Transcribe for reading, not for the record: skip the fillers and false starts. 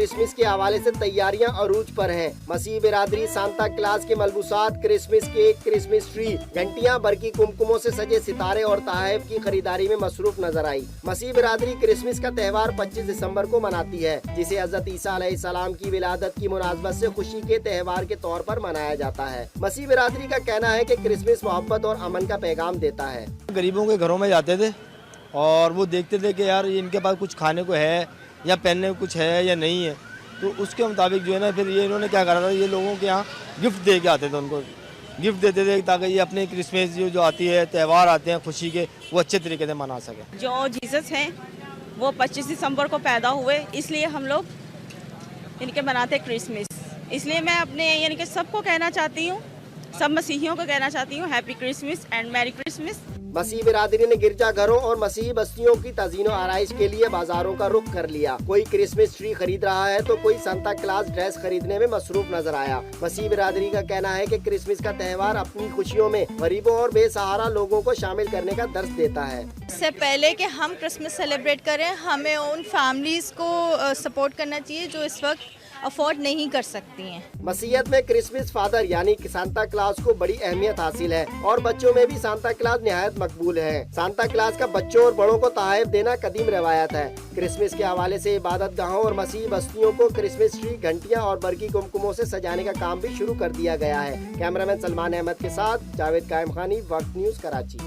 Christmas के हवाले से तैयारियां अरूज पर हैं। मसीह बिरादरी सांता क्लास के मलबूसात, क्रिसमस केक, क्रिसमस ट्री, घंटियां, बरकी कुमकुमों से सजे सितारे और तोहफे की खरीदारी में मसरूफ नजर आई। मसीह बिरादरी क्रिसमस का त्यौहार 25 दिसंबर को मनाती है, जिसे हजरत ईसा अलैहिस्सलाम की विलादत की मुनासबत से खुशी के त्यौहार के तौर पर मनाया जाता है। मसीह बिरादरी का कहना है कि क्रिसमस मोहब्बत और अमन का पैगाम देता है। गरीबों के घरों में जाते थे और वो देखते थे कि यार इनके पास कुछ खाने को है या पहनने को कुछ है या नहीं है, तो उसके मुताबिक जो है ना फिर ये इन्होंने क्या करा था, ये लोगों के यहाँ गिफ्ट दे के आते थे, उनको गिफ्ट देते थे ताकि ये अपने क्रिसमस जो आती है, त्यौहार आते हैं खुशी के, वो अच्छे तरीके से मना सकें। जो जीसस हैं वो 25 दिसंबर को पैदा हुए, इसलिए हम लोग इनके मनाते क्रिसमस। इसलिए मैं अपने यानी कि सबको कहना चाहती हूँ, सब मसीहियों को कहना चाहती हूँ, happy Christmas and merry Christmas. मसीह बिरादरी ने गिरजा घरों और मसीही बस्तियों की तज़ीनो आराइश के लिए बाजारों का रुख कर लिया। कोई क्रिसमस ट्री खरीद रहा है तो कोई सांता क्लास ड्रेस खरीदने में मसरूफ नजर आया। मसीह बिरादरी का कहना है कि क्रिसमस का त्यौहार अपनी खुशियों में गरीबों और बेसहारा लोगों को शामिल करने का दर्स देता है। इससे पहले कि हम क्रिसमस सेलिब्रेट करें, हमें उन फैमिलीज को सपोर्ट करना चाहिए जो इस वक्त अफोर्ड नहीं कर सकती हैं। मसीहत में क्रिसमस फादर यानी कि सांता क्लास को बड़ी अहमियत हासिल है और बच्चों में भी सांता क्लास निहायत मकबूल है। सांता क्लास का बच्चों और बड़ों को तोहफे देना कदीम रवायत है। क्रिसमस के हवाले से इबादत गाहों और मसीही बस्तियों को क्रिसमस ट्री, घंटियां और बरकी कुमकुमों से सजाने का काम भी शुरू कर दिया गया है। कैमरामैन सलमान अहमद के साथ जावेद कायम खानी, वक्त न्यूज़, कराची।